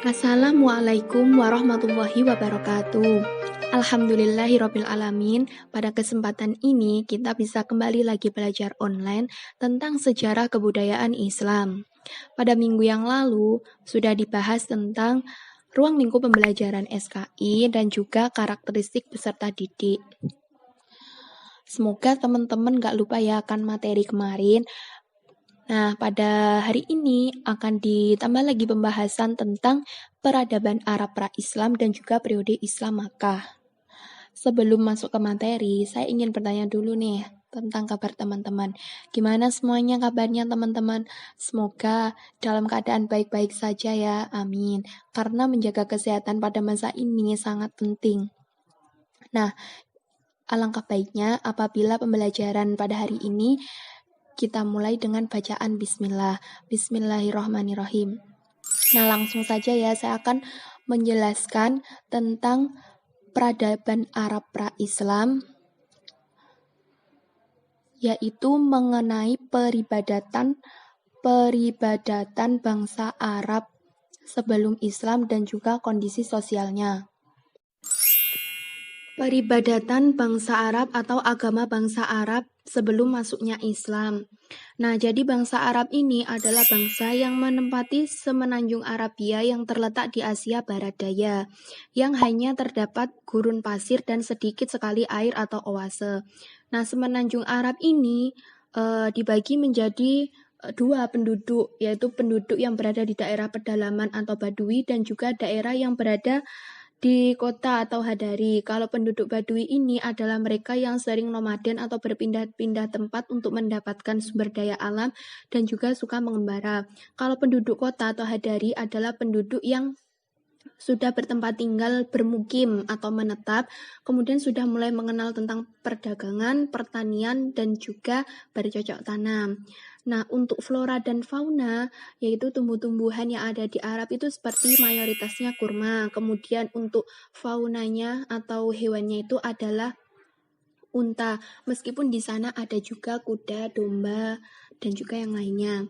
Assalamualaikum warahmatullahi wabarakatuh. Alhamdulillahirabbil alamin. Pada kesempatan ini kita bisa kembali lagi belajar online tentang sejarah kebudayaan Islam. Pada minggu yang lalu sudah dibahas tentang ruang lingkup pembelajaran SKI dan juga karakteristik peserta didik. Semoga teman-teman gak lupa ya akan materi kemarin. Nah, pada hari ini akan ditambah lagi pembahasan tentang peradaban Arab pra-Islam dan juga periode Islam Makkah. Sebelum masuk ke materi, saya ingin bertanya dulu nih tentang kabar teman-teman. Gimana semuanya kabarnya teman-teman? Semoga dalam keadaan baik-baik saja ya, amin. Karena menjaga kesehatan pada masa ini sangat penting. Nah, alangkah baiknya apabila pembelajaran pada hari ini kita mulai dengan bacaan bismillah. Bismillahirrahmanirrahim. Nah, langsung saja ya, saya akan menjelaskan tentang peradaban Arab pra-Islam, yaitu mengenai peribadatan bangsa Arab sebelum Islam dan juga kondisi sosialnya. Peribadatan bangsa Arab atau agama bangsa Arab sebelum masuknya Islam. Nah, jadi bangsa Arab ini adalah bangsa yang menempati semenanjung Arabia yang terletak di Asia Barat Daya, yang hanya terdapat gurun pasir dan sedikit sekali air atau oase. Nah, semenanjung Arab ini dibagi menjadi dua penduduk, yaitu penduduk yang berada di daerah pedalaman atau Badui dan juga daerah yang berada di kota atau hadari. Kalau penduduk Badui ini adalah mereka yang sering nomaden atau berpindah-pindah tempat untuk mendapatkan sumber daya alam dan juga suka mengembara. Kalau penduduk kota atau hadari adalah penduduk yang sudah bertempat tinggal, bermukim atau menetap, kemudian sudah mulai mengenal tentang perdagangan, pertanian, dan juga bercocok tanam. Nah, untuk flora dan fauna, yaitu tumbuh-tumbuhan yang ada di Arab itu seperti mayoritasnya kurma. Kemudian untuk faunanya atau hewannya itu adalah unta. Meskipun di sana ada juga kuda, domba, dan juga yang lainnya.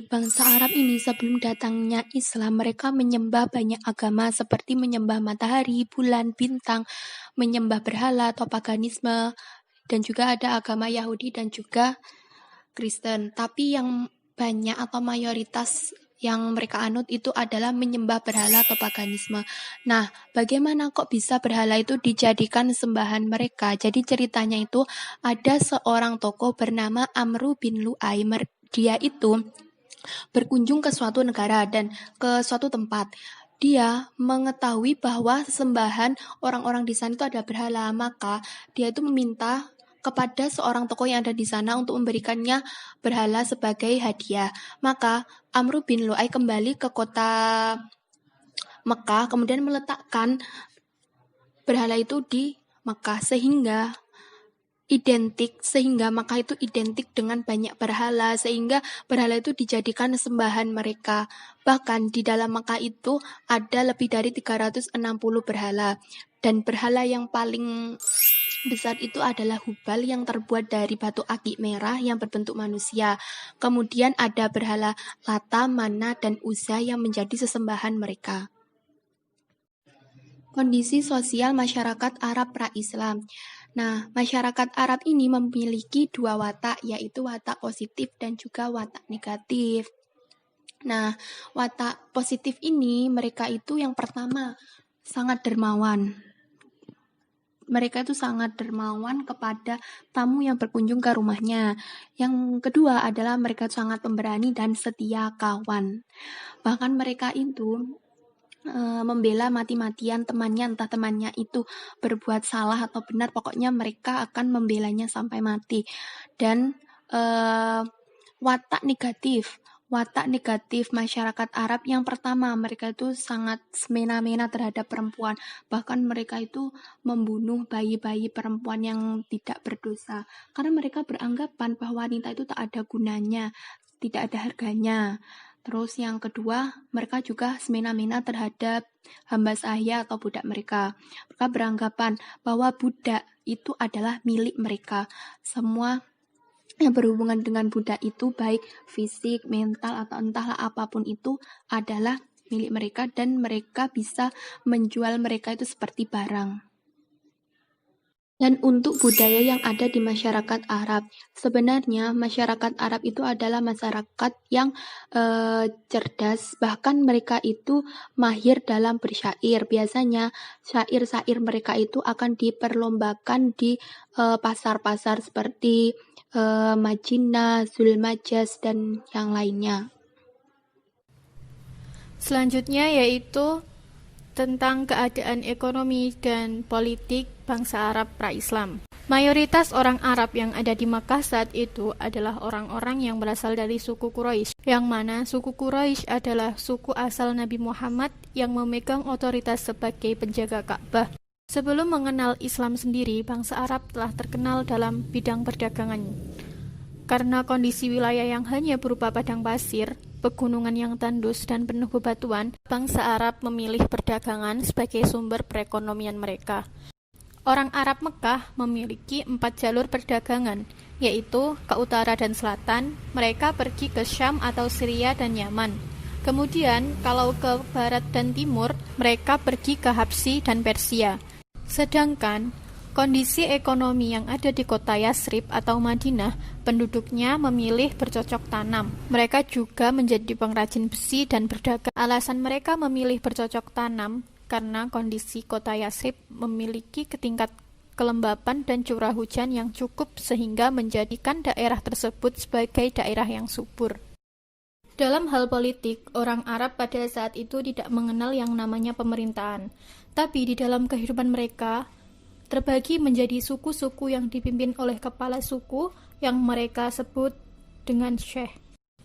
Bangsa Arab ini sebelum datangnya Islam, mereka menyembah banyak agama seperti menyembah matahari, bulan, bintang, menyembah berhala atau paganisme, dan juga ada agama Yahudi dan juga Kristen. Tapi yang banyak atau mayoritas yang mereka anut itu adalah menyembah berhala atau paganisme. Nah, bagaimana kok bisa berhala itu dijadikan sembahan mereka? Jadi ceritanya itu ada seorang tokoh bernama Amru bin Lu'ay. Dia itu berkunjung ke suatu negara dan ke suatu tempat. Dia mengetahui bahwa sembahan orang-orang di sana itu ada berhala, maka dia itu meminta kepada seorang tokoh yang ada di sana untuk memberikannya berhala sebagai hadiah. Maka Amru bin Lu'ay kembali ke kota Mekah, kemudian meletakkan berhala itu di Mekah sehingga Mekah itu identik dengan banyak berhala, sehingga berhala itu dijadikan sembahan mereka. Bahkan di dalam Mekah itu ada lebih dari 360 berhala. Dan berhala yang paling besar itu adalah Hubal yang terbuat dari batu akik merah yang berbentuk manusia. Kemudian ada berhala Lata, Mana, dan Uzza yang menjadi sesembahan mereka. Kondisi sosial masyarakat Arab pra-Islam. Nah, masyarakat Arab ini memiliki dua watak, yaitu watak positif dan juga watak negatif. Nah, watak positif ini mereka itu yang pertama sangat dermawan. Mereka itu sangat dermawan kepada tamu yang berkunjung ke rumahnya. Yang kedua adalah mereka sangat pemberani dan setia kawan. Bahkan mereka itu membela mati-matian temannya, entah temannya itu berbuat salah atau benar, pokoknya mereka akan membelanya sampai mati. Dan watak negatif masyarakat Arab yang pertama, mereka itu sangat semena-mena terhadap perempuan. Bahkan mereka itu membunuh bayi-bayi perempuan yang tidak berdosa. Karena mereka beranggapan bahwa wanita itu tak ada gunanya, tidak ada harganya. Terus yang kedua, mereka juga semena-mena terhadap hamba sahaya atau budak mereka. Mereka beranggapan bahwa budak itu adalah milik mereka. Semua yang berhubungan dengan budak itu baik fisik, mental, atau entahlah apapun itu adalah milik mereka dan mereka bisa menjual mereka itu seperti barang. Dan untuk budaya yang ada di masyarakat Arab, sebenarnya masyarakat Arab itu adalah masyarakat yang cerdas, bahkan mereka itu mahir dalam bersyair. Biasanya syair-syair mereka itu akan diperlombakan di pasar-pasar seperti Madinah, Zulmajas, dan yang lainnya. Selanjutnya yaitu tentang keadaan ekonomi dan politik bangsa Arab pra-Islam. Mayoritas orang Arab yang ada di Makkah saat itu adalah orang-orang yang berasal dari suku Quraisy, yang mana suku Quraisy adalah suku asal Nabi Muhammad yang memegang otoritas sebagai penjaga Ka'bah. Sebelum mengenal Islam sendiri, bangsa Arab telah terkenal dalam bidang perdagangan. Karena kondisi wilayah yang hanya berupa padang pasir, pegunungan yang tandus dan penuh bebatuan, bangsa Arab memilih perdagangan sebagai sumber perekonomian mereka. Orang Arab Mekah memiliki 4 jalur perdagangan, yaitu ke utara dan selatan, mereka pergi ke Syam atau Syria dan Yaman. Kemudian, kalau ke barat dan timur, mereka pergi ke Habsyi dan Persia. Sedangkan kondisi ekonomi yang ada di kota Yasrib atau Madinah, penduduknya memilih bercocok tanam. Mereka juga menjadi pengrajin besi dan berdagang. Alasan mereka memilih bercocok tanam karena kondisi kota Yasrib memiliki tingkat kelembapan dan curah hujan yang cukup sehingga menjadikan daerah tersebut sebagai daerah yang subur. Dalam hal politik, orang Arab pada saat itu tidak mengenal yang namanya pemerintahan. Tapi di dalam kehidupan mereka, terbagi menjadi suku-suku yang dipimpin oleh kepala suku yang mereka sebut dengan syekh.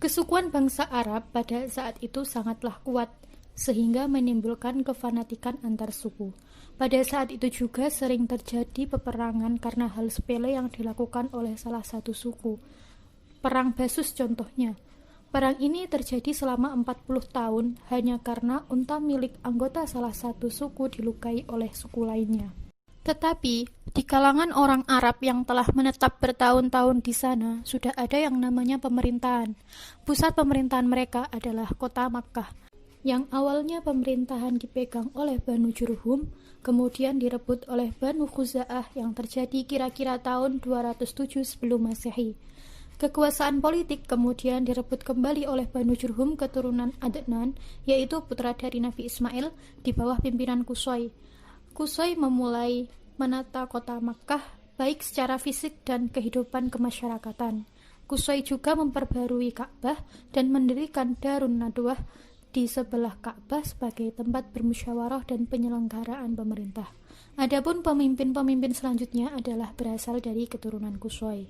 Kesukuan bangsa Arab pada saat itu sangatlah kuat, sehingga menimbulkan kefanatikan antar suku. Pada saat itu juga sering terjadi peperangan karena hal sepele yang dilakukan oleh salah satu suku. Perang Basus contohnya. Perang ini terjadi selama 40 tahun hanya karena unta milik anggota salah satu suku dilukai oleh suku lainnya. Tetapi, di kalangan orang Arab yang telah menetap bertahun-tahun di sana, sudah ada yang namanya pemerintahan. Pusat pemerintahan mereka adalah kota Makkah, yang awalnya pemerintahan dipegang oleh Banu Jurhum, kemudian direbut oleh Banu Khuza'ah yang terjadi kira-kira tahun 207 sebelum Masehi. Kekuasaan politik kemudian direbut kembali oleh Banu Jurhum keturunan Adnan, yaitu putra dari Nabi Ismail, di bawah pimpinan Qusay. Qusay memulai menata kota Makkah baik secara fisik dan kehidupan kemasyarakatan. Qusay juga memperbarui Ka'bah dan mendirikan Darun Nadwah di sebelah Ka'bah sebagai tempat bermusyawarah dan penyelenggaraan pemerintah. Adapun pemimpin-pemimpin selanjutnya adalah berasal dari keturunan Qusay.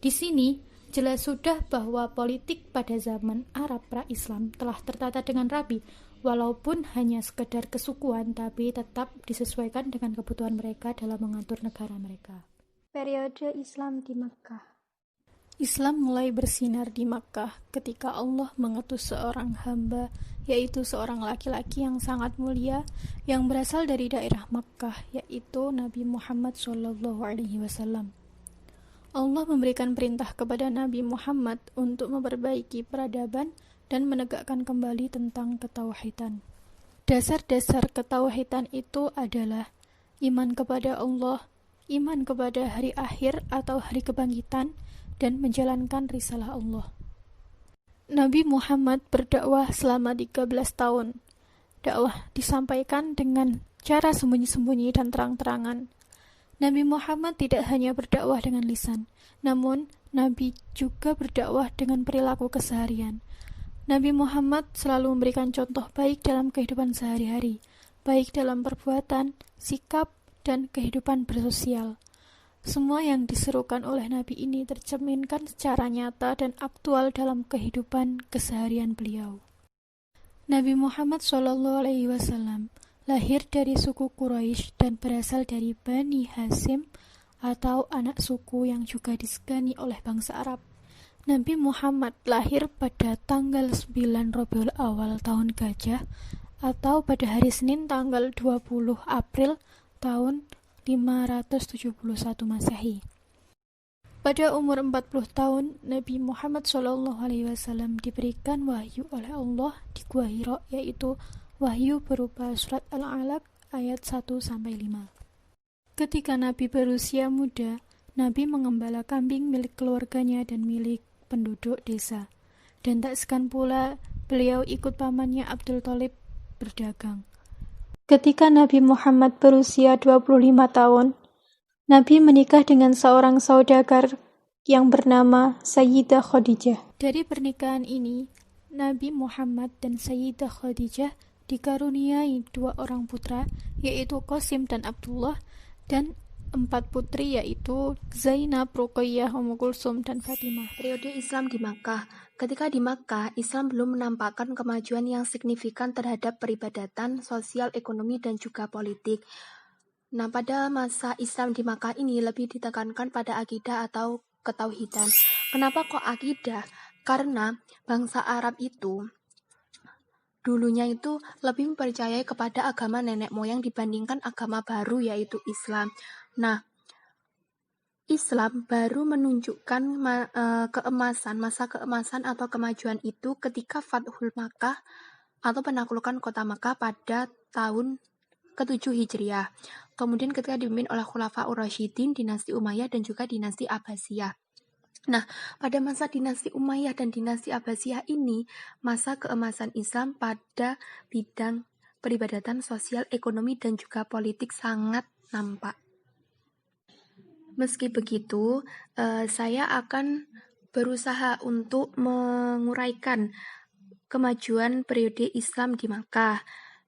Di sini jelas sudah bahwa politik pada zaman Arab pra-Islam telah tertata dengan rapi, walaupun hanya sekedar kesukuan, tapi tetap disesuaikan dengan kebutuhan mereka dalam mengatur negara mereka. Periode Islam di Makkah. Islam mulai bersinar di Makkah ketika Allah mengutus seorang hamba, yaitu seorang laki-laki yang sangat mulia yang berasal dari daerah Makkah, yaitu Nabi Muhammad SAW. Allah memberikan perintah kepada Nabi Muhammad untuk memperbaiki peradaban dan menegakkan kembali tentang ketauhidan. Dasar-dasar ketauhidan itu adalah iman kepada Allah, iman kepada hari akhir atau hari kebangkitan, dan menjalankan risalah Allah. Nabi Muhammad berdakwah selama 13 tahun. Dakwah disampaikan dengan cara sembunyi-sembunyi dan terang-terangan. Nabi Muhammad tidak hanya berdakwah dengan lisan, namun Nabi juga berdakwah dengan perilaku keseharian. Nabi Muhammad selalu memberikan contoh baik dalam kehidupan sehari-hari, baik dalam perbuatan, sikap, dan kehidupan bersosial. Semua yang diserukan oleh Nabi ini tercerminkan secara nyata dan aktual dalam kehidupan keseharian beliau. Nabi Muhammad SAW lahir dari suku Quraisy dan berasal dari Bani Hasyim atau anak suku yang juga disegani oleh bangsa Arab. Nabi Muhammad lahir pada tanggal 9 Rabiul Awal tahun Gajah atau pada hari Senin tanggal 20 April tahun 571 Masehi. Pada umur 40 tahun, Nabi Muhammad SAW diberikan wahyu oleh Allah di Gua Hira, yaitu wahyu berupa surat Al-Alaq ayat 1-5. Ketika Nabi berusia muda, Nabi mengembala kambing milik keluarganya dan milik penduduk desa. Dan tak segan pula beliau ikut pamannya Abdul Thalib berdagang. Ketika Nabi Muhammad berusia 25 tahun, Nabi menikah dengan seorang saudagar yang bernama Sayyidah Khadijah. Dari pernikahan ini, Nabi Muhammad dan Sayyidah Khadijah dikaruniai 2 orang putra, yaitu Qasim dan Abdullah, dan 4 putri, yaitu Zainab, Ruqayyah, Ummu Kulsum, dan Fatimah. Periode Islam di Makkah. Ketika di Makkah, Islam belum menampakkan kemajuan yang signifikan terhadap peribadatan, sosial, ekonomi, dan juga politik. Nah, pada masa Islam di Makkah ini lebih ditekankan pada akidah atau ketauhidan. Kenapa kok akidah? Karena bangsa Arab itu dulunya itu lebih mempercayai kepada agama nenek moyang dibandingkan agama baru, yaitu Islam. Nah, Islam baru menunjukkan masa keemasan atau kemajuan itu ketika Fathul Makkah atau penaklukan kota Makkah pada tahun ke-7 Hijriah. Kemudian ketika dipimpin oleh Khulafaur Rasyidin, dinasti Umayyah dan juga dinasti Abbasiyah. Nah, pada masa dinasti Umayyah dan dinasti Abbasiyah ini, masa keemasan Islam pada bidang peribadatan, sosial, ekonomi, dan juga politik sangat nampak. Meski begitu, saya akan berusaha untuk menguraikan kemajuan periode Islam di Makkah.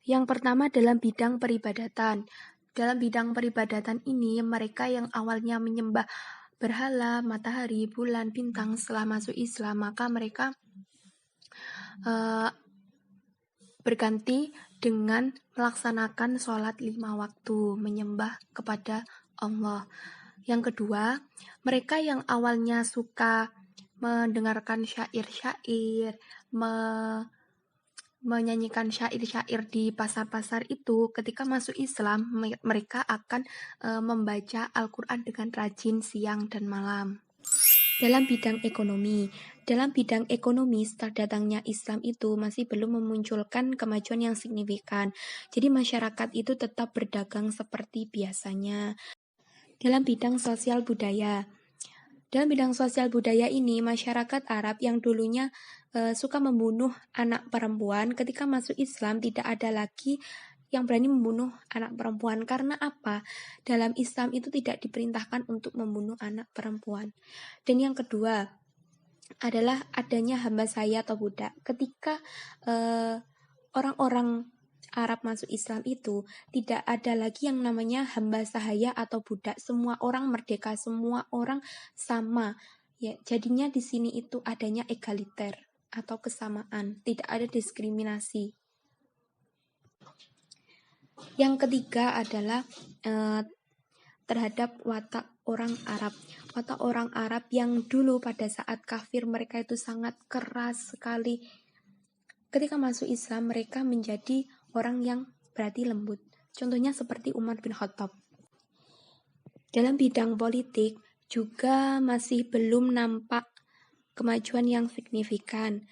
Yang pertama dalam bidang peribadatan. Dalam bidang peribadatan ini, mereka yang awalnya menyembah berhala, matahari, bulan, bintang, setelah masuk Islam, maka mereka berganti dengan melaksanakan sholat 5 waktu, menyembah kepada Allah. Yang kedua, mereka yang awalnya suka mendengarkan syair-syair, menyanyikan syair-syair di pasar-pasar itu, ketika masuk Islam, mereka akan membaca Al-Quran dengan rajin siang dan malam. Dalam bidang ekonomi, setelah datangnya Islam itu masih belum memunculkan kemajuan yang signifikan. Jadi masyarakat itu tetap berdagang seperti biasanya. Dalam bidang sosial budaya ini, masyarakat Arab yang dulunya suka membunuh anak perempuan, ketika masuk Islam tidak ada lagi yang berani membunuh anak perempuan. Karena apa? Dalam Islam itu tidak diperintahkan untuk membunuh anak perempuan. Dan yang kedua adalah adanya hamba sahaya atau budak. Ketika orang-orang Arab masuk Islam itu tidak ada lagi yang namanya hamba sahaya atau budak. Semua orang merdeka, semua orang sama. Ya, jadinya di sini itu adanya egaliter atau kesamaan, tidak ada diskriminasi. Yang ketiga adalah terhadap watak orang Arab. Watak orang Arab yang dulu pada saat kafir mereka itu sangat keras sekali. Ketika masuk Islam mereka menjadi orang yang berhati lembut. Contohnya seperti Umar bin Khattab. Dalam bidang politik juga masih belum nampak kemajuan yang signifikan.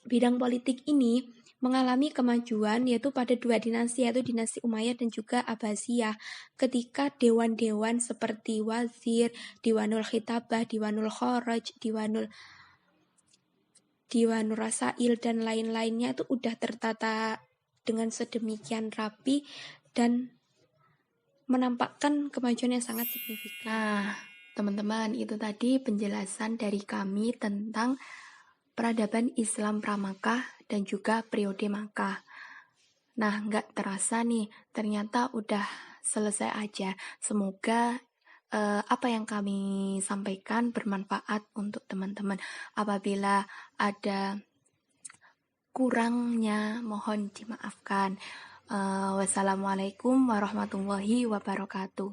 Bidang politik ini mengalami kemajuan yaitu pada 2 dinasti, yaitu dinasti Umayyah dan juga Abbasiyah. Ketika dewan-dewan seperti wazir, Diwanul Khitabah, Diwanul Kharaj, Diwanul Rasail dan lain-lainnya itu udah tertata dengan sedemikian rapi dan menampakkan kemajuan yang sangat signifikan. Nah, teman-teman, itu tadi penjelasan dari kami tentang peradaban Islam pra-Makkah dan juga periode Makkah. Nah, nggak terasa nih, ternyata udah selesai aja. Semoga apa yang kami sampaikan bermanfaat untuk teman-teman. Apabila ada kurangnya mohon dimaafkan. Wassalamualaikum warahmatullahi wabarakatuh.